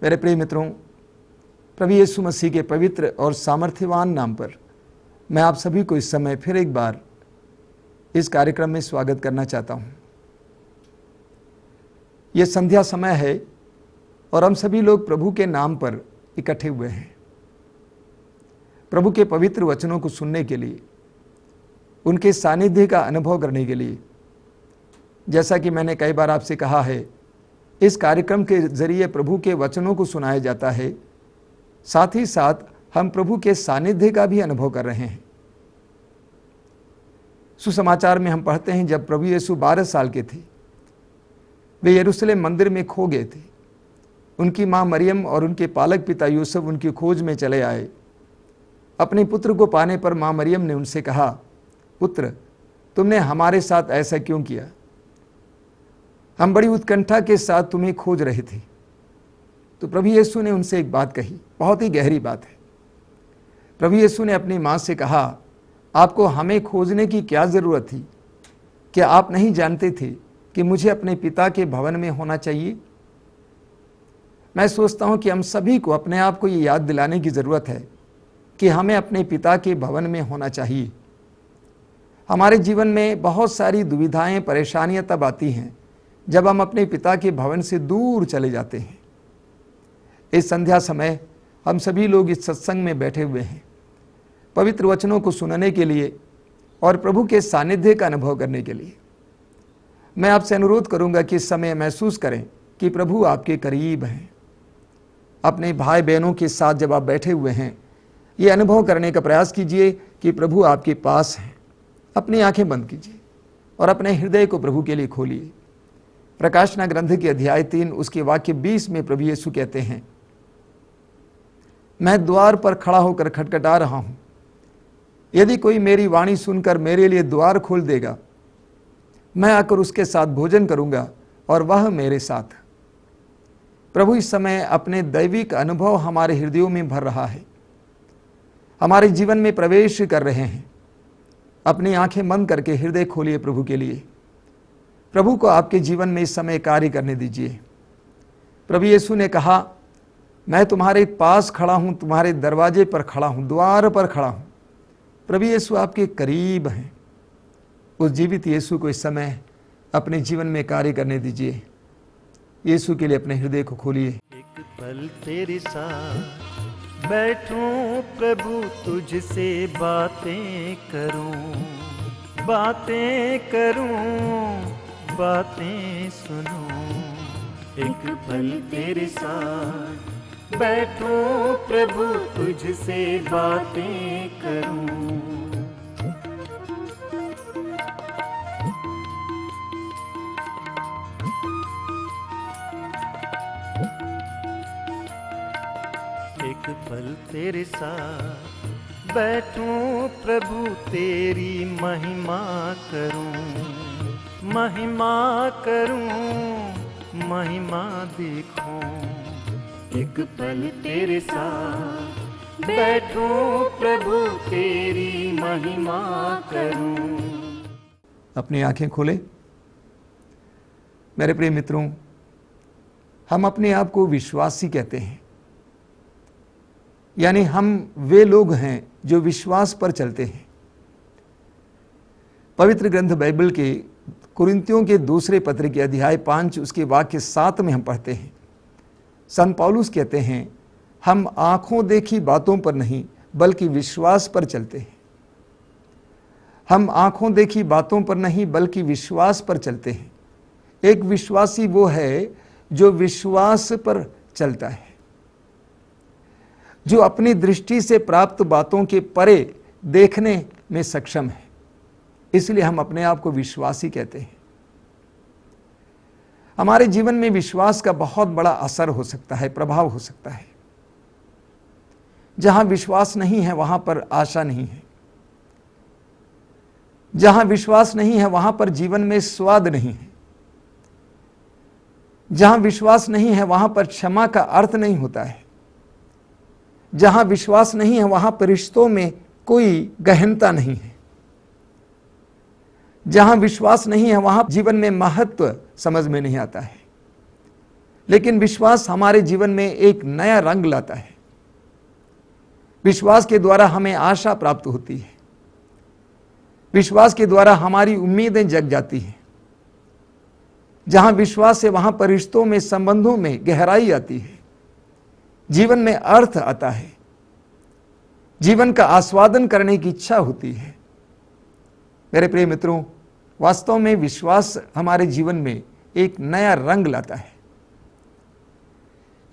मेरे प्रिय मित्रों, प्रभु यीशु मसीह के पवित्र और सामर्थ्यवान नाम पर मैं आप सभी को इस समय फिर एक बार इस कार्यक्रम में स्वागत करना चाहता हूं। यह संध्या समय है और हम सभी लोग प्रभु के नाम पर इकट्ठे हुए हैं, प्रभु के पवित्र वचनों को सुनने के लिए, उनके सानिध्य का अनुभव करने के लिए। जैसा कि मैंने कई बार आपसे कहा है, इस कार्यक्रम के जरिए प्रभु के वचनों को सुनाया जाता है, साथ ही साथ हम प्रभु के सानिध्य का भी अनुभव कर रहे हैं। सुसमाचार में हम पढ़ते हैं, जब प्रभु यीशु 12 साल के थे, वे यरूशलेम मंदिर में खो गए थे। उनकी मां मरियम और उनके पालक पिता यूसुफ उनकी खोज में चले आए। अपने पुत्र को पाने पर मां मरियम ने उनसे कहा, पुत्र, तुमने हमारे साथ ऐसा क्यों किया? हम बड़ी उत्कंठा के साथ तुम्हें खोज रहे थे। तो प्रभु यीशु ने उनसे एक बात कही, बहुत ही गहरी बात है। प्रभु यीशु ने अपनी मां से कहा, आपको हमें खोजने की क्या जरूरत थी? क्या आप नहीं जानते थे कि मुझे अपने पिता के भवन में होना चाहिए? मैं सोचता हूं कि हम सभी को अपने आप को ये याद दिलाने की जरूरत है कि हमें अपने पिता के भवन में होना चाहिए। हमारे जीवन में बहुत सारी दुविधाएं, परेशानियां तब आती हैं जब हम अपने पिता के भवन से दूर चले जाते हैं। इस संध्या समय हम सभी लोग इस सत्संग में बैठे हुए हैं, पवित्र वचनों को सुनने के लिए और प्रभु के सानिध्य का अनुभव करने के लिए। मैं आपसे अनुरोध करूंगा कि इस समय महसूस करें कि प्रभु आपके करीब हैं। अपने भाई बहनों के साथ जब आप बैठे हुए हैं, ये अनुभव करने का प्रयास कीजिए कि प्रभु आपके पास हैं। अपनी आंखें बंद कीजिए और अपने हृदय को प्रभु के लिए खोलिए। प्रकाशना ग्रंथ के अध्याय 3 उसके वाक्य 20 में प्रभु यीशु कहते हैं, मैं द्वार पर खड़ा होकर खटखटा रहा हूं। यदि कोई मेरी वाणी सुनकर मेरे लिए द्वार खोल देगा, मैं आकर उसके साथ भोजन करूंगा और वह मेरे साथ। प्रभु इस समय अपने दैविक अनुभव हमारे हृदयों में भर रहा है, हमारे जीवन में प्रवेश कर रहे हैं। अपनी आंखें बंद करके हृदय खोलिए प्रभु के लिए। प्रभु को आपके जीवन में इस समय कार्य करने दीजिए। प्रभु यीशु ने कहा, मैं तुम्हारे पास खड़ा हूं, तुम्हारे दरवाजे पर खड़ा हूं, द्वार पर खड़ा हूं। प्रभु यीशु आपके करीब हैं। उस जीवित यीशु को इस समय अपने जीवन में कार्य करने दीजिए। यीशु के लिए अपने हृदय को खोलिए। एक पल तेरे साथ बैठूं प्रभु, तुझसे बातें करूं, बातें करूं, बातें सुनूं। एक पल तेरे साथ बैठूं प्रभु, तुझसे बातें करूं। एक पल तेरे साथ बैठूं प्रभु, तेरी महिमा करूं, महिमा करूं, महिमा दिखूं। एक पल तेरे साथ बैठूं प्रभु, तेरी महिमा करूं। अपनी आंखें खोलें। मेरे प्रिय मित्रों, हम अपने आप को विश्वासी कहते हैं, यानी हम वे लोग हैं जो विश्वास पर चलते हैं। पवित्र ग्रंथ बाइबल के कुरिन्थियों के दूसरे पत्र के अध्याय 5 उसके वाक्य 7 में हम पढ़ते हैं, संत पौलुस कहते हैं, हम आंखों देखी बातों पर नहीं बल्कि विश्वास पर चलते हैं। हम आंखों देखी बातों पर नहीं बल्कि विश्वास पर चलते हैं। एक विश्वासी वो है जो विश्वास पर चलता है, जो अपनी दृष्टि से प्राप्त बातों के परे देखने में सक्षम है। इसलिए हम अपने आप को विश्वासी कहते हैं। हमारे जीवन में विश्वास का बहुत बड़ा असर हो सकता है, प्रभाव हो सकता है। जहां विश्वास नहीं है वहां पर आशा नहीं है। जहां विश्वास नहीं है वहां पर जीवन में स्वाद नहीं है। जहां विश्वास नहीं है वहां पर क्षमा का अर्थ नहीं होता है। जहां विश्वास नहीं है वहां पर रिश्तों में कोई गहनता नहीं है। जहां विश्वास नहीं है वहां जीवन में महत्व समझ में नहीं आता है। लेकिन विश्वास हमारे जीवन में एक नया रंग लाता है। विश्वास के द्वारा हमें आशा प्राप्त होती है। विश्वास के द्वारा हमारी उम्मीदें जग जाती हैं। जहां विश्वास है वहां पर रिश्तों में, संबंधों में गहराई आती है, जीवन में अर्थ आता है, जीवन का आस्वादन करने की इच्छा होती है। मेरे प्रिय मित्रों, वास्तव में विश्वास हमारे जीवन में एक नया रंग लाता है।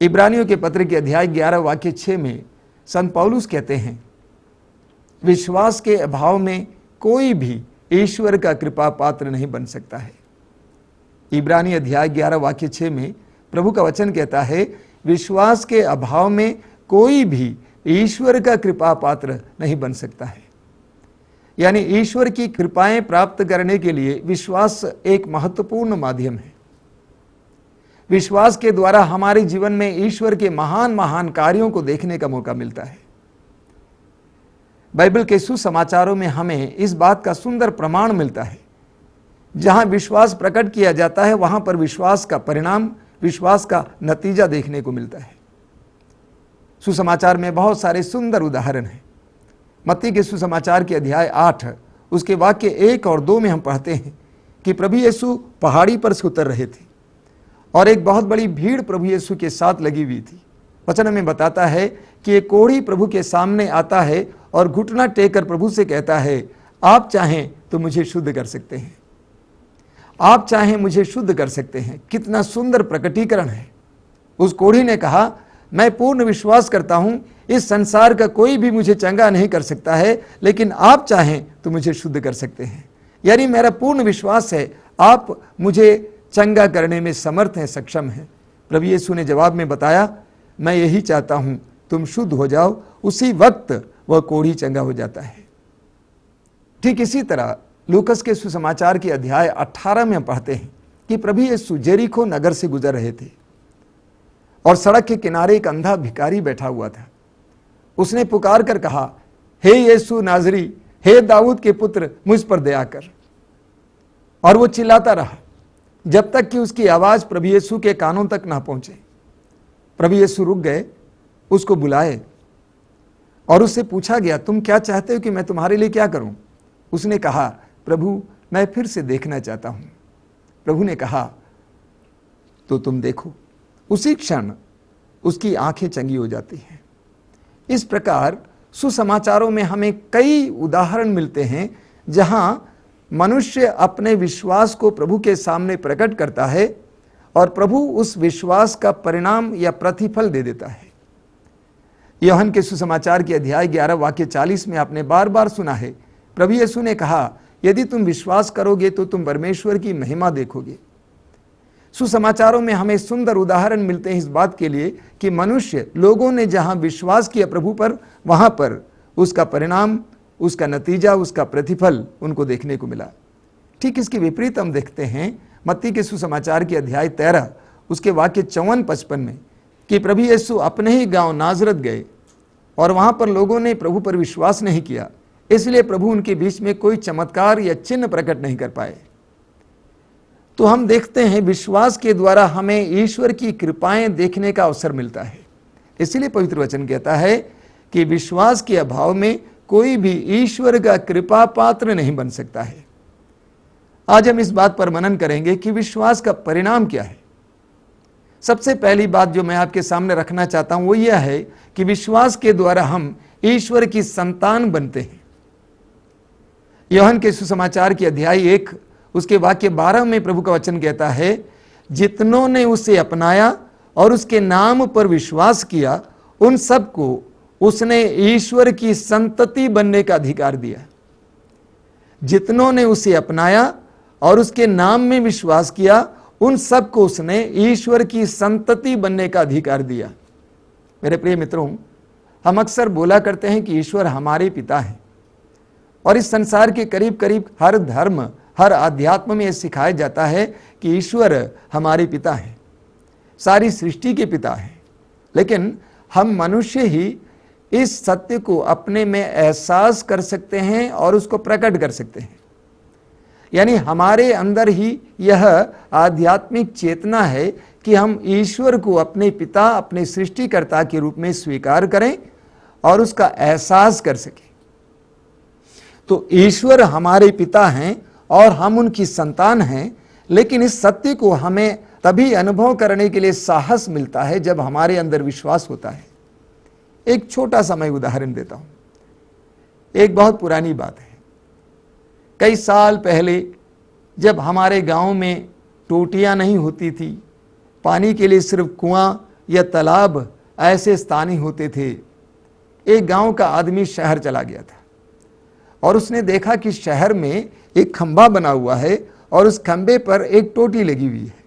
इब्रानियों के पत्र के अध्याय 11 वाक्य 6 में संत पौलुस कहते हैं, विश्वास के अभाव में कोई भी ईश्वर का कृपा पात्र नहीं बन सकता है। इब्रानी अध्याय 11 वाक्य 6 में प्रभु का वचन कहता है, विश्वास के अभाव में कोई भी ईश्वर का कृपा पात्र नहीं बन सकता है। यानी ईश्वर की कृपाएं प्राप्त करने के लिए विश्वास एक महत्वपूर्ण माध्यम है। विश्वास के द्वारा हमारे जीवन में ईश्वर के महान महान कार्यों को देखने का मौका मिलता है। बाइबल के सुसमाचारों में हमें इस बात का सुंदर प्रमाण मिलता है। जहां विश्वास प्रकट किया जाता है वहां पर विश्वास का परिणाम, विश्वास का नतीजा देखने को मिलता है। सुसमाचार में बहुत सारे सुंदर उदाहरण हैं। मत्ती के सुसमाचार के अध्याय 8 उसके वाक्य 1 और 2 में हम पढ़ते हैं कि प्रभु यीशु पहाड़ी पर से उतर रहे थे और एक बहुत बड़ी भीड़ प्रभु यीशु के साथ लगी हुई थी। वचन में बताता है कि एक कोढ़ी प्रभु के सामने आता है और घुटना टेक कर प्रभु से कहता है, आप चाहें तो मुझे शुद्ध कर सकते हैं, आप चाहें मुझे शुद्ध कर सकते हैं। कितना सुंदर प्रकटीकरण है। उस कोढ़ी ने कहा, मैं पूर्ण विश्वास करता हूं इस संसार का कोई भी मुझे चंगा नहीं कर सकता है, लेकिन आप चाहें तो मुझे शुद्ध कर सकते हैं। यानी मेरा पूर्ण विश्वास है आप मुझे चंगा करने में समर्थ हैं, सक्षम हैं। प्रभु यीशु ने जवाब में बताया, मैं यही चाहता हूं तुम शुद्ध हो जाओ। उसी वक्त वह कोढ़ी चंगा हो जाता है। ठीक इसी तरह लूकस के सुसमाचार के अध्याय 18 में हम पढ़ते हैं कि प्रभु यीशु जेरिको नगर से गुजर रहे थे और सड़क के किनारे एक अंधा भिखारी बैठा हुआ था। उसने पुकार कर कहा, हे यीशु नाजरी, हे दाऊद के पुत्र, मुझ पर दया कर। और वो चिल्लाता रहा जब तक कि उसकी आवाज प्रभु यीशु के कानों तक ना पहुंचे। प्रभु यीशु रुक गए, उसको बुलाए और उससे पूछा गया, तुम क्या चाहते हो कि मैं तुम्हारे लिए क्या करूं? उसने कहा, प्रभु मैं फिर से देखना चाहता हूं। प्रभु ने कहा, तो तुम देखो। उसी क्षण उसकी आंखें चंगी हो जाती हैं। इस प्रकार सुसमाचारों में हमें कई उदाहरण मिलते हैं जहां मनुष्य अपने विश्वास को प्रभु के सामने प्रकट करता है और प्रभु उस विश्वास का परिणाम या प्रतिफल दे देता है। यूहन्ना के सुसमाचार के अध्याय 11 वाक्य 40 में आपने बार बार सुना है, प्रभु यीशु ने कहा, यदि तुम विश्वास करोगे तो तुम परमेश्वर की महिमा देखोगे। सुसमाचारों में हमें सुंदर उदाहरण मिलते हैं इस बात के लिए कि मनुष्य, लोगों ने जहां विश्वास किया प्रभु पर, वहां पर उसका परिणाम, उसका नतीजा, उसका प्रतिफल उनको देखने को मिला। ठीक इसके विपरीत हम देखते हैं मत्ती के सुसमाचार के अध्याय 13 उसके वाक्य 54-55 में कि प्रभु यीशु अपने ही गांव नाजरत गए और वहां पर लोगों ने प्रभु पर विश्वास नहीं किया, इसलिए प्रभु उनके बीच में कोई चमत्कार या चिन्ह प्रकट नहीं कर पाए। तो हम देखते हैं विश्वास के द्वारा हमें ईश्वर की कृपाएं देखने का अवसर मिलता है। इसलिए पवित्र वचन कहता है कि विश्वास के अभाव में कोई भी ईश्वर का कृपा पात्र नहीं बन सकता है। आज हम इस बात पर मनन करेंगे कि विश्वास का परिणाम क्या है। सबसे पहली बात जो मैं आपके सामने रखना चाहता हूं वो यह है कि विश्वास के द्वारा हम ईश्वर की संतान बनते हैं। यूहन्ना के सुसमाचार के अध्याय 1 उसके वाक्य 12 में प्रभु का वचन कहता है, जितनों ने उसे अपनाया और उसके नाम पर विश्वास किया, उन सबको उसने ईश्वर की संतति बनने का अधिकार दिया। जितनों ने उसे अपनाया और उसके नाम में विश्वास किया, उन सबको उसने ईश्वर की संतति बनने का अधिकार दिया। मेरे प्रिय मित्रों, हम अक्सर बोला करते हैं कि ईश्वर हमारे पिता हैं और इस संसार के करीब करीब हर धर्म, हर अध्यात्म में यह सिखाया जाता है कि ईश्वर हमारे पिता हैं, सारी सृष्टि के पिता हैं। लेकिन हम मनुष्य ही इस सत्य को अपने में एहसास कर सकते हैं और उसको प्रकट कर सकते हैं। यानी हमारे अंदर ही यह आध्यात्मिक चेतना है कि हम ईश्वर को अपने पिता, अपने सृष्टिकर्ता के रूप में स्वीकार करें और उसका एहसास कर सकें। तो ईश्वर हमारे पिता हैं और हम उनकी संतान हैं, लेकिन इस सत्य को हमें तभी अनुभव करने के लिए साहस मिलता है जब हमारे अंदर विश्वास होता है। एक छोटा सा मैं उदाहरण देता हूं। एक बहुत पुरानी बात है। कई साल पहले जब हमारे गांव में टोटियां नहीं होती थी, पानी के लिए सिर्फ कुआं या तालाब ऐसे स्थानीय होते थे, एक गांव का आदमी शहर चला गया था और उसने देखा कि शहर में एक खंभा बना हुआ है और उस खंभे पर एक टोटी लगी हुई है।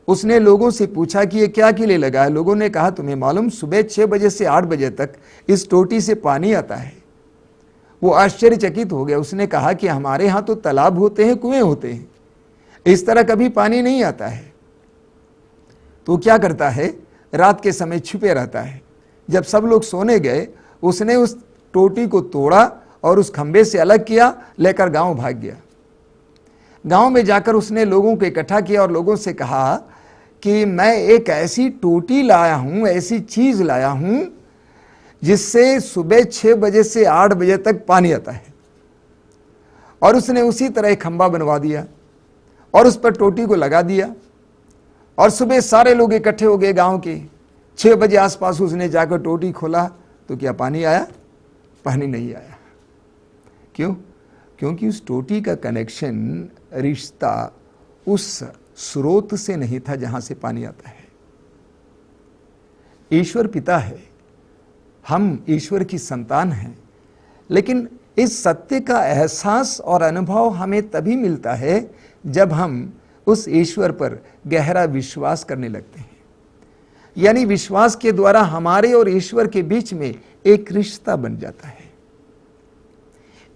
उसने लोगों से पूछा कि ये क्या के लिए लगा है। लोगों ने कहा, तुम्हें मालूम, सुबह 6 बजे से 8 बजे तक इस टोटी से पानी आता है। वो आश्चर्यचकित हो गया। उसने कहा कि हमारे यहाँ तो तालाब होते हैं, कुएं होते हैं, इस तरह कभी पानी नहीं आता है। तो क्या करता है, रात के समय छुपे रहता है। जब सब लोग सोने गए, उसने उस टोटी को तोड़ा और उस खंबे से अलग किया, लेकर गांव भाग गया। गांव में जाकर उसने लोगों को इकट्ठा किया और लोगों से कहा कि मैं एक ऐसी टोटी लाया हूं, ऐसी चीज लाया हूं जिससे सुबह 6 बजे से 8 बजे तक पानी आता है। और उसने उसी तरह एक खंबा बनवा दिया और उस पर टोटी को लगा दिया और सुबह सारे लोग इकट्ठे हो गए गांव के। 6 बजे आसपास उसने जाकर टोटी खोला तो क्या पानी आया? पानी नहीं आया। क्यों? क्योंकि उस टोटी का कनेक्शन, रिश्ता उस स्रोत से नहीं था जहां से पानी आता है। ईश्वर पिता है, हम ईश्वर की संतान हैं, लेकिन इस सत्य का एहसास और अनुभव हमें तभी मिलता है जब हम उस ईश्वर पर गहरा विश्वास करने लगते हैं। यानी विश्वास के द्वारा हमारे और ईश्वर के बीच में एक रिश्ता बन जाता है।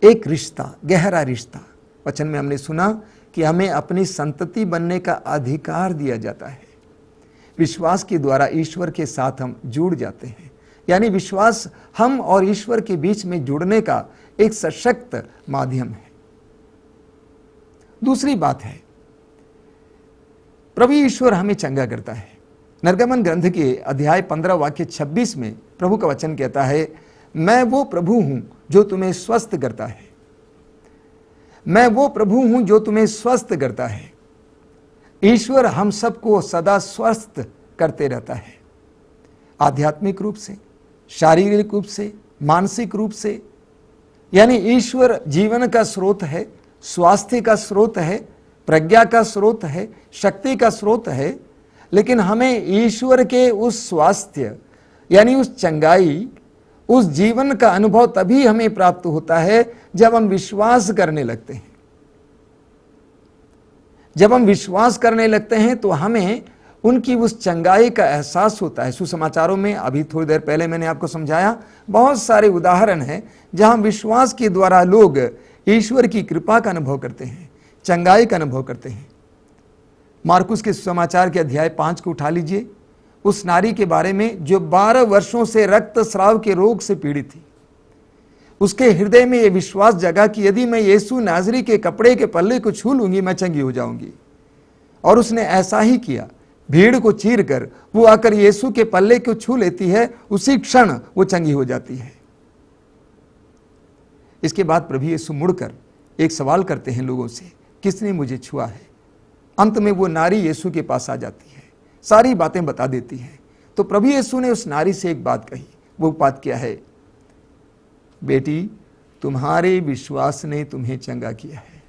एक रिश्ता, गहरा रिश्ता। वचन में हमने सुना कि हमें अपनी संतति बनने का अधिकार दिया जाता है। विश्वास के द्वारा ईश्वर के साथ हम जुड़ जाते हैं। यानी विश्वास हम और ईश्वर के बीच में जुड़ने का एक सशक्त माध्यम है। दूसरी बात है, प्रभु ईश्वर हमें चंगा करता है। निर्गमन ग्रंथ के अध्याय 15 वाक्य 26 में प्रभु का वचन कहता है, मैं वो प्रभु हूं जो तुम्हें स्वस्थ करता है। मैं वो प्रभु हूं जो तुम्हें स्वस्थ करता है। ईश्वर हम सबको सदा स्वस्थ करते रहता है, आध्यात्मिक रूप से, शारीरिक रूप से, मानसिक रूप से। यानी ईश्वर जीवन का स्रोत है, स्वास्थ्य का स्रोत है, प्रज्ञा का स्रोत है, शक्ति का स्रोत है। लेकिन हमें ईश्वर के उस स्वास्थ्य यानी उस चंगाई, उस जीवन का अनुभव तभी हमें प्राप्त होता है जब हम विश्वास करने लगते हैं। जब हम विश्वास करने लगते हैं तो हमें उनकी उस चंगाई का एहसास होता है। सुसमाचारों में अभी थोड़ी देर पहले मैंने आपको समझाया, बहुत सारे उदाहरण हैं जहां विश्वास के द्वारा लोग ईश्वर की कृपा का अनुभव करते हैं, चंगाई का अनुभव करते हैं। मार्कुस के सुसमाचार के अध्याय 5 को उठा लीजिए। उस नारी के बारे में जो 12 वर्षों से रक्तस्राव के रोग से पीड़ित थी। उसके हृदय में यह विश्वास जगा कि यदि मैं यीशु नाजरी के कपड़े के पल्ले को छू लूंगी, मैं चंगी हो जाऊंगी। और उसने ऐसा ही किया। भीड़ को चीर कर वो आकर यीशु के पल्ले को छू लेती है, उसी क्षण वो चंगी हो जाती है। इसके बाद प्रभु यीशु मुड़कर एक सवाल करते हैं लोगों से, किसने मुझे छुआ है? अंत में वो नारी यीशु के पास आ जाती है, सारी बातें बता देती है। तो प्रभु यीशु ने उस नारी से एक बात कही। वो बात क्या है? बेटी, तुम्हारे विश्वास ने तुम्हें चंगा किया है।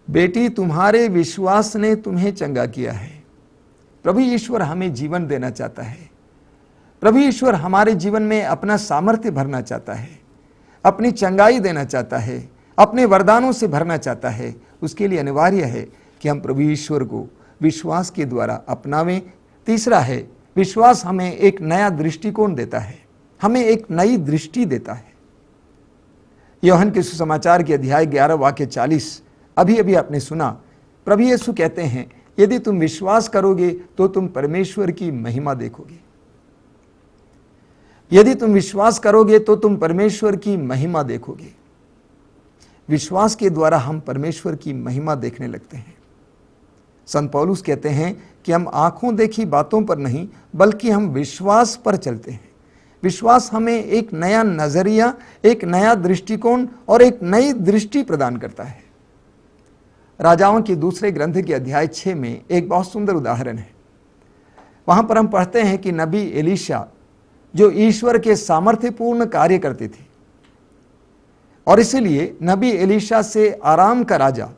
बेटी, तुम्हारे विश्वास ने तुम्हें चंगा किया है। प्रभु ईश्वर हमें जीवन देना चाहता है। प्रभु ईश्वर हमारे जीवन में अपना सामर्थ्य भरना चाहता है, अपनी चंगाई देना चाहता है, अपने वरदानों से भरना चाहता है। उसके लिए अनिवार्य है कि हम प्रभु ईश्वर को विश्वास के द्वारा अपनावें। तीसरा है, विश्वास हमें एक नया दृष्टिकोण देता है, हमें एक नई दृष्टि देता है। यूहन्ना के सुसमाचार के अध्याय 11 वाक्य 40 अभी आपने सुना। प्रभु यीशु कहते हैं, यदि तुम विश्वास करोगे तो तुम परमेश्वर की महिमा देखोगे। यदि तुम विश्वास करोगे तो तुम परमेश्वर की महिमा देखोगे। विश्वास के द्वारा हम परमेश्वर की महिमा देखने लगते हैं। संत पौलुस कहते हैं कि हम आंखों देखी बातों पर नहीं बल्कि हम विश्वास पर चलते हैं। विश्वास हमें एक नया नजरिया, एक नया दृष्टिकोण और एक नई दृष्टि प्रदान करता है। राजाओं के दूसरे ग्रंथ के अध्याय 6 में एक बहुत सुंदर उदाहरण है। वहां पर हम पढ़ते हैं कि नबी एलीशा जो ईश्वर के सामर्थ्यपूर्ण कार्य करते थे, और इसीलिए नबी एलीशा से आराम का राजा,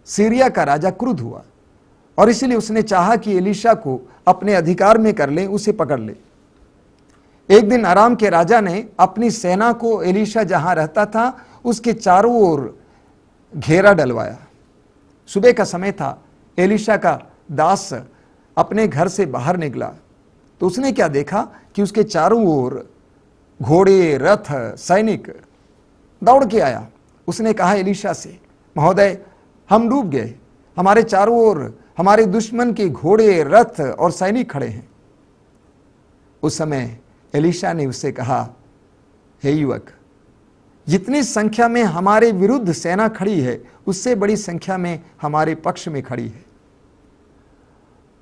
सीरिया का राजा क्रुद्ध हुआ और इसीलिए उसने चाहा कि एलीशा को अपने अधिकार में कर ले, उसे पकड़ ले। एक दिन आराम के राजा ने अपनी सेना को एलीशा जहां रहता था उसके चारों ओर घेरा डलवाया। सुबह का समय था, एलीशा का दास अपने घर से बाहर निकला तो उसने क्या देखा कि उसके चारों ओर घोड़े, रथ, सैनिक दौड़ के आया। उसने कहा एलीशा से, महोदय हम डूब गए, हमारे चारों ओर हमारे दुश्मन के घोड़े, रथ और सैनिक खड़े हैं। उस समय एलीशा ने उससे कहा, हे युवक, जितनी संख्या में हमारे विरुद्ध सेना खड़ी है उससे बड़ी संख्या में हमारे पक्ष में खड़ी है।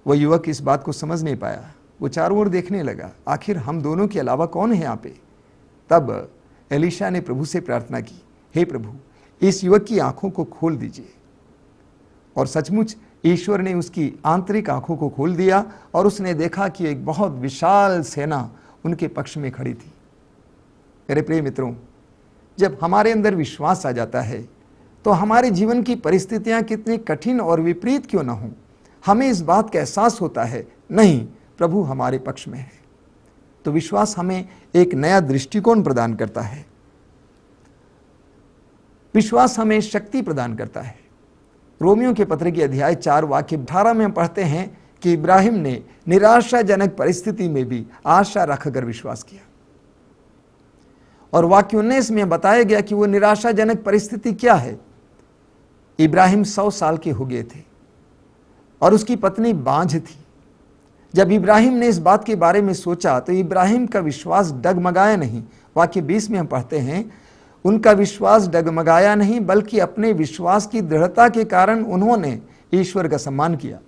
वह युवक इस बात को समझ नहीं पाया। वो चारों ओर देखने लगा, आखिर हम दोनों के अलावा कौन है यहाँ पे। तब एलीशा ने प्रभु से प्रार्थना की, हे प्रभु, इस युवक की आंखों को खोल दीजिए। और सचमुच ईश्वर ने उसकी आंतरिक आंखों को खोल दिया और उसने देखा कि एक बहुत विशाल सेना उनके पक्ष में खड़ी थी। मेरे प्रिय मित्रों, जब हमारे अंदर विश्वास आ जाता है तो हमारे जीवन की परिस्थितियां कितनी कठिन और विपरीत क्यों ना हो, हमें इस बात का एहसास होता है, नहीं, प्रभु हमारे पक्ष में है। तो विश्वास हमें एक नया दृष्टिकोण प्रदान करता है। विश्वास हमें शक्ति प्रदान करता है। रोमियो के पत्र के अध्याय 4 वाक्य 18 में हम पढ़ते हैं कि इब्राहिम ने निराशाजनक परिस्थिति में भी आशा रखकर विश्वास किया। और वाक्य 19 में बताया गया कि वो निराशाजनक परिस्थिति क्या है। इब्राहिम 100 साल के हो गए थे और उसकी पत्नी बांझ थी। जब इब्राहिम ने इस बात के बारे में सोचा तो इब्राहिम का विश्वास डगमगाया नहीं। वाक्य 20 में हम पढ़ते हैं, उनका विश्वास डगमगाया नहीं बल्कि अपने विश्वास की दृढ़ता के कारण उन्होंने ईश्वर का सम्मान किया।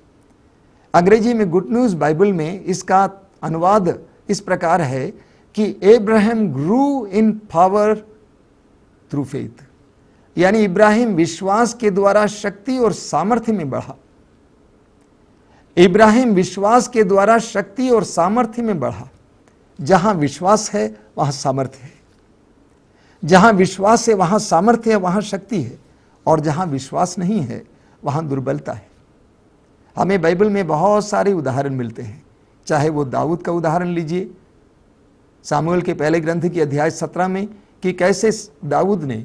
अंग्रेजी में गुड न्यूज बाइबल में इसका अनुवाद इस प्रकार है कि एब्राहिम ग्रू इन पावर थ्रू फेथ, यानी इब्राहिम विश्वास के द्वारा शक्ति और सामर्थ्य में बढ़ा। इब्राहिम विश्वास के द्वारा शक्ति और सामर्थ्य में बढ़ा। जहां विश्वास है वहां सामर्थ्य है, जहां विश्वास है वहां सामर्थ्य है, वहां शक्ति है, और जहां विश्वास नहीं है वहां दुर्बलता है। हमें बाइबल में बहुत सारे उदाहरण मिलते हैं, चाहे वो दाऊद का उदाहरण लीजिए, सामुएल के पहले ग्रंथ की अध्याय 17 में, कि कैसे दाऊद ने,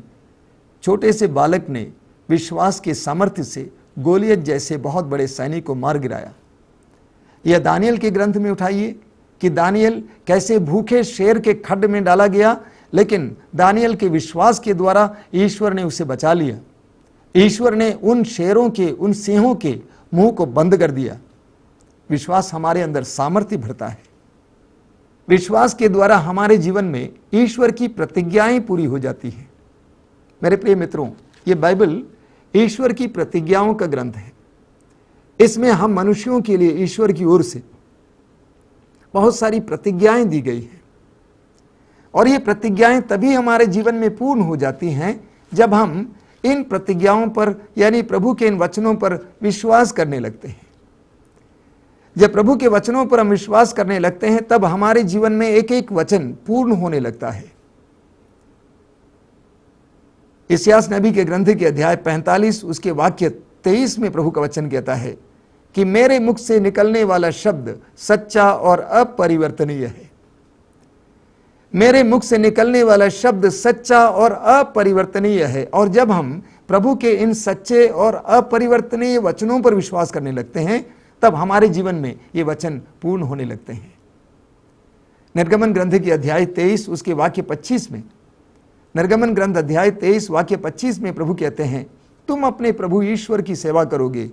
छोटे से बालक ने विश्वास के सामर्थ्य से गोलियत जैसे बहुत बड़े सैनिक को मार गिराया। यह दानियल के ग्रंथ में उठाइए कि दानियल कैसे भूखे शेर के खड्ड में डाला गया, लेकिन दानियल के विश्वास के द्वारा ईश्वर ने उसे बचा लिया। ईश्वर ने उन शेरों के, उन सिंहों के मुंह को बंद कर दिया। विश्वास हमारे अंदर सामर्थ्य भरता है। विश्वास के द्वारा हमारे जीवन में ईश्वर की प्रतिज्ञाएं पूरी हो जाती हैं। मेरे प्रिय मित्रों, ये बाइबल ईश्वर की प्रतिज्ञाओं का ग्रंथ है। इसमें हम मनुष्यों के लिए ईश्वर की ओर से बहुत सारी प्रतिज्ञाएं दी गई हैं, और ये प्रतिज्ञाएं तभी हमारे जीवन में पूर्ण हो जाती हैं जब हम इन प्रतिज्ञाओं पर, यानी प्रभु के इन वचनों पर विश्वास करने लगते हैं। जब प्रभु के वचनों पर हम विश्वास करने लगते हैं तब हमारे जीवन में एक एक वचन पूर्ण होने लगता है। इस्यास नबी के ग्रंथ के अध्याय 45 उसके वाक्य 23 में प्रभु का वचन कहता है कि मेरे मुख से निकलने वाला शब्द सच्चा और अपरिवर्तनीय है। मेरे मुख से निकलने वाला शब्द सच्चा और अपरिवर्तनीय है। और जब हम प्रभु के इन सच्चे और अपरिवर्तनीय वचनों पर विश्वास करने लगते हैं तब हमारे जीवन में ये वचन पूर्ण होने लगते हैं। निर्गमन ग्रंथ के अध्याय 23 उसके वाक्य 25 में, निर्गमन ग्रंथ अध्याय 23 वाक्य 25 में प्रभु कहते हैं, तुम अपने प्रभु ईश्वर की सेवा करोगे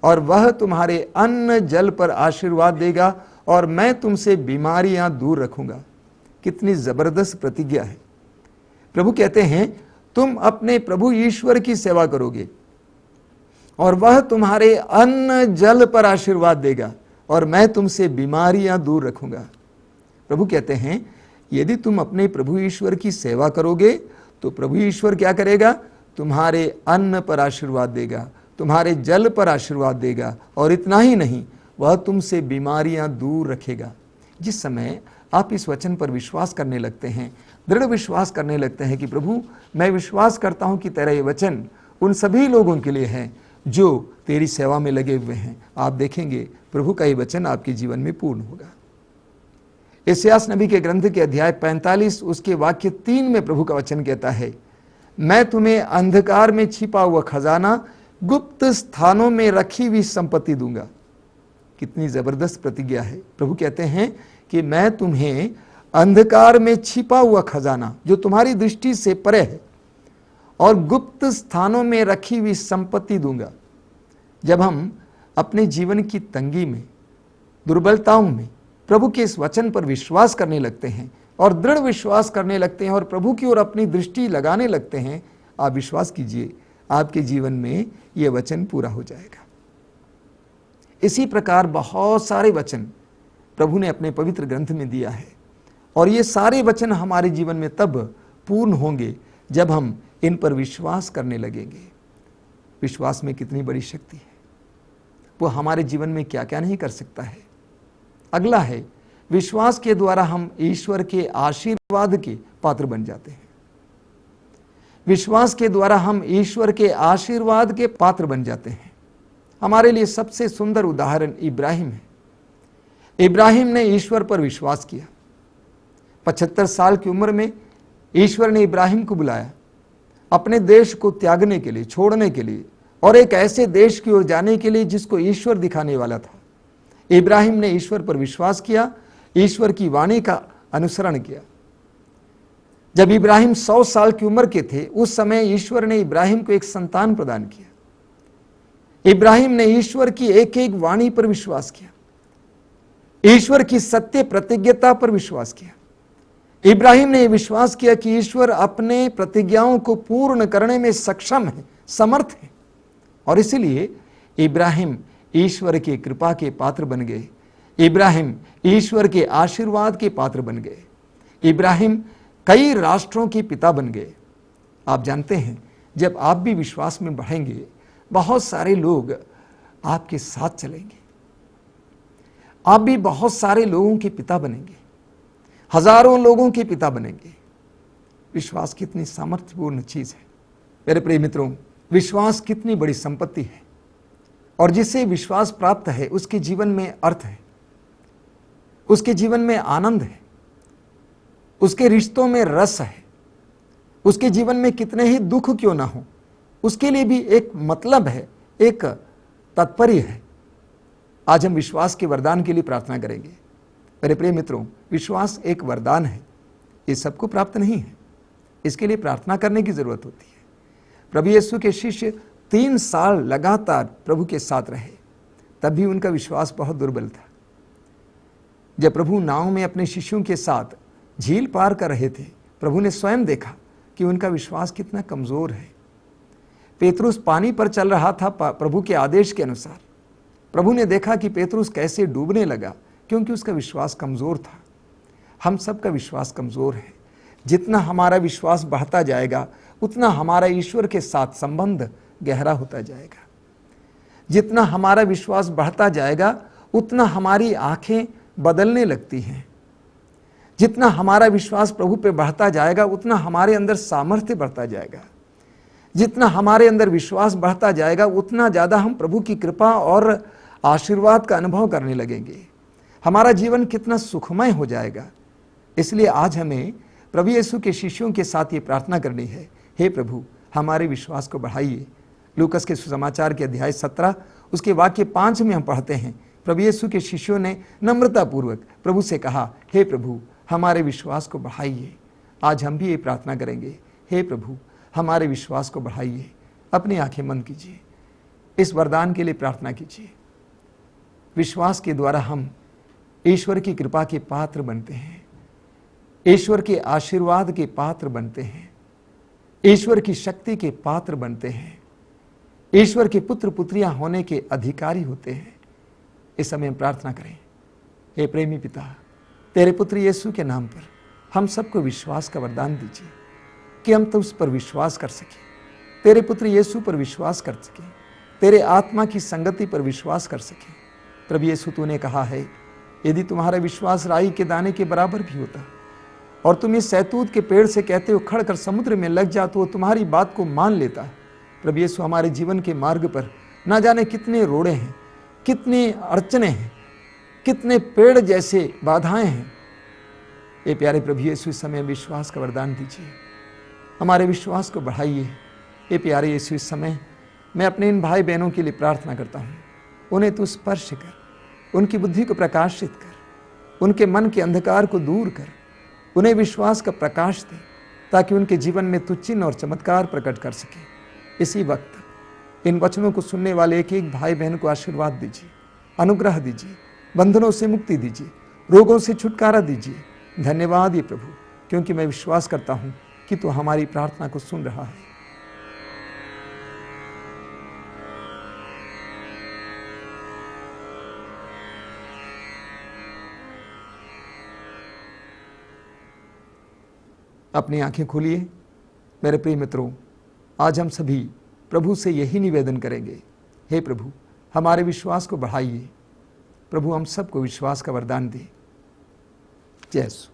और वह तुम्हारे अन्न जल पर आशीर्वाद देगा और मैं तुमसे बीमारियां दूर रखूंगा। कितनी जबरदस्त प्रतिज्ञा है। प्रभु कहते हैं तुम अपने प्रभु ईश्वर की सेवा करोगे और वह तुम्हारे अन्न जल पर आशीर्वाद देगा, और मैं तुमसे बीमारियां दूर रखूंगा। प्रभु कहते हैं यदि तुम अपने प्रभु ईश्वर की सेवा करोगे तो प्रभु ईश्वर क्या करेगा? तुम्हारे अन्न पर आशीर्वाद देगा, तुम्हारे जल पर आशीर्वाद देगा, और इतना ही नहीं, वह तुमसे बीमारियां दूर रखेगा। जिस समय आप इस वचन पर विश्वास करने लगते हैं, दृढ़ विश्वास करने लगते हैं कि प्रभु मैं विश्वास करता हूं कि तेरा ये वचन उन सभी लोगों के लिए है जो तेरी सेवा में लगे हुए हैं, आप देखेंगे प्रभु का ये वचन आपके जीवन में पूर्ण होगा। यशायाह नबी के ग्रंथ के अध्याय 45 उसके वाक्य 3 में प्रभु का वचन कहता है, मैं तुम्हें अंधकार में छिपा हुआ खजाना, गुप्त स्थानों में रखी हुई संपत्ति दूंगा। कितनी जबरदस्त प्रतिज्ञा है। प्रभु कहते हैं कि मैं तुम्हें अंधकार में छिपा हुआ खजाना जो तुम्हारी दृष्टि से परे है और गुप्त स्थानों में रखी हुई संपत्ति दूंगा। जब हम अपने जीवन की तंगी में, दुर्बलताओं में प्रभु के इस वचन पर विश्वास करने लगते हैं और दृढ़ विश्वास करने लगते हैं और प्रभु की ओर अपनी दृष्टि लगाने लगते हैं, आप विश्वास कीजिए आपके जीवन में यह वचन पूरा हो जाएगा। इसी प्रकार बहुत सारे वचन प्रभु ने अपने पवित्र ग्रंथ में दिया है, और ये सारे वचन हमारे जीवन में तब पूर्ण होंगे जब हम इन पर विश्वास करने लगेंगे। विश्वास में कितनी बड़ी शक्ति है, वो हमारे जीवन में क्या क्या नहीं कर सकता है। अगला है, विश्वास के द्वारा हम ईश्वर के आशीर्वाद के पात्र बन जाते हैं। विश्वास के द्वारा हम ईश्वर के आशीर्वाद के पात्र बन जाते हैं। हमारे लिए सबसे सुंदर उदाहरण इब्राहिम है। इब्राहिम ने ईश्वर पर विश्वास किया। 75 साल की उम्र में ईश्वर ने इब्राहिम को बुलाया अपने देश को त्यागने के लिए, छोड़ने के लिए, और एक ऐसे देश की ओर जाने के लिए जिसको ईश्वर दिखाने वाला था। इब्राहिम ने ईश्वर पर विश्वास किया, ईश्वर की वाणी का अनुसरण किया। जब इब्राहिम 100 साल की उम्र के थे, उस समय ईश्वर ने इब्राहिम को एक संतान प्रदान किया। इब्राहिम ने ईश्वर की एक एक वाणी पर विश्वास किया, ईश्वर की सत्य प्रतिज्ञता पर विश्वास किया। इब्राहिम ने विश्वास किया कि ईश्वर अपने प्रतिज्ञाओं को पूर्ण करने में सक्षम है, समर्थ है, और इसलिए इब्राहिम ईश्वर की कृपा के पात्र बन गए। इब्राहिम ईश्वर के आशीर्वाद के पात्र बन गए। इब्राहिम कई राष्ट्रों के पिता बन गए। आप जानते हैं, जब आप भी विश्वास में बढ़ेंगे, बहुत सारे लोग आपके साथ चलेंगे, आप भी बहुत सारे लोगों के पिता बनेंगे, हजारों लोगों के पिता बनेंगे। विश्वास कितनी सामर्थ्यपूर्ण चीज है मेरे प्रिय मित्रों। विश्वास कितनी बड़ी संपत्ति है, और जिसे विश्वास प्राप्त है उसके जीवन में अर्थ है, उसके जीवन में आनंद है, उसके रिश्तों में रस है, उसके जीवन में कितने ही दुख क्यों ना हो, उसके लिए भी एक मतलब है, एक तात्पर्य है। आज हम विश्वास के वरदान के लिए प्रार्थना करेंगे। मेरे प्रिय मित्रों, विश्वास एक वरदान है, ये सबको प्राप्त नहीं है, इसके लिए प्रार्थना करने की जरूरत होती है। प्रभु यीशु के शिष्य 3 साल लगातार प्रभु के साथ रहे, तब भी उनका विश्वास बहुत दुर्बल था। जब प्रभु नाव में अपने शिष्यों के साथ झील पार कर रहे थे, प्रभु ने स्वयं देखा कि उनका विश्वास कितना कमजोर है। पेतरुस पानी पर चल रहा था प्रभु के आदेश के अनुसार। प्रभु ने देखा कि पेतरुस कैसे डूबने लगा, क्योंकि उसका विश्वास कमजोर था। हम सबका विश्वास कमजोर है। जितना हमारा विश्वास बढ़ता जाएगा, उतना हमारा ईश्वर के साथ संबंध गहरा होता जाएगा। जितना हमारा विश्वास बढ़ता जाएगा, उतना हमारी आंखें बदलने लगती हैं। जितना हमारा विश्वास प्रभु पे बढ़ता जाएगा, उतना हमारे अंदर सामर्थ्य बढ़ता जाएगा। जितना हमारे अंदर विश्वास बढ़ता जाएगा, उतना ज़्यादा हम प्रभु की कृपा और आशीर्वाद का अनुभव करने लगेंगे। हमारा जीवन कितना सुखमय हो जाएगा। इसलिए आज हमें प्रभु यीशु के शिष्यों के साथ ये प्रार्थना करनी है, हे प्रभु हमारे विश्वास को बढ़ाइए। लूकस के सुसमाचार के अध्याय 17 उसके वाक्य 5 में हम पढ़ते हैं, प्रभु यीशु के शिष्यों ने नम्रतापूर्वक प्रभु से कहा, हे प्रभु हमारे विश्वास को बढ़ाइए। आज हम भी ये प्रार्थना करेंगे, हे प्रभु हमारे विश्वास को बढ़ाइए। अपनी आंखें बंद कीजिए, इस वरदान के लिए प्रार्थना कीजिए। विश्वास के द्वारा हम ईश्वर की कृपा के पात्र बनते हैं, ईश्वर के आशीर्वाद के पात्र बनते हैं, ईश्वर की शक्ति के पात्र बनते हैं। ईश्वर के पुत्र पुत्रियां होने के अधिकारी होते हैं। इस समय हम प्रार्थना करें। हे प्रेमी पिता, तेरे पुत्र यीशु के नाम पर हम सबको विश्वास का वरदान दीजिए कि हम तो उस पर विश्वास कर सकें, तेरे पुत्र यीशु पर विश्वास कर सकें, तेरे आत्मा की संगति पर विश्वास कर सकें। प्रभु यीशु, तूने कहा है यदि तुम्हारा विश्वास राई के दाने के बराबर भी होता और तुम इस सैतूत के पेड़ से कहते हो खड़ कर समुद्र में लग जा, तो वो तुम्हारी बात को मान लेता। प्रभु यीशु, हमारे जीवन के मार्ग पर ना जाने कितने रोड़े हैं, कितनी अड़चने हैं, कितने पेड़ जैसे बाधाएं हैं। ये प्यारे प्रभु यीशु, इस समय विश्वास का वरदान दीजिए, हमारे विश्वास को बढ़ाइए। ये प्यारे यीशु, इस समय मैं अपने इन भाई बहनों के लिए प्रार्थना करता हूँ, उन्हें तू स्पर्श कर, उनकी बुद्धि को प्रकाशित कर, उनके मन के अंधकार को दूर कर, उन्हें विश्वास का प्रकाश दे, ताकि उनके जीवन में तू चिन्ह और चमत्कार प्रकट कर सके। इसी वक्त इन वचनों को सुनने वाले एक एक भाई बहन को आशीर्वाद दीजिए, अनुग्रह दीजिए, बंधनों से मुक्ति दीजिए, रोगों से छुटकारा दीजिए। धन्यवाद ये प्रभु, क्योंकि मैं विश्वास करता हूँ कि तू हमारी प्रार्थना को सुन रहा है। अपनी आंखें खोलिए। मेरे प्रिय मित्रों, आज हम सभी प्रभु से यही निवेदन करेंगे, हे प्रभु हमारे विश्वास को बढ़ाइए। प्रभु हम सबको विश्वास का वरदान दे। जय यीशु।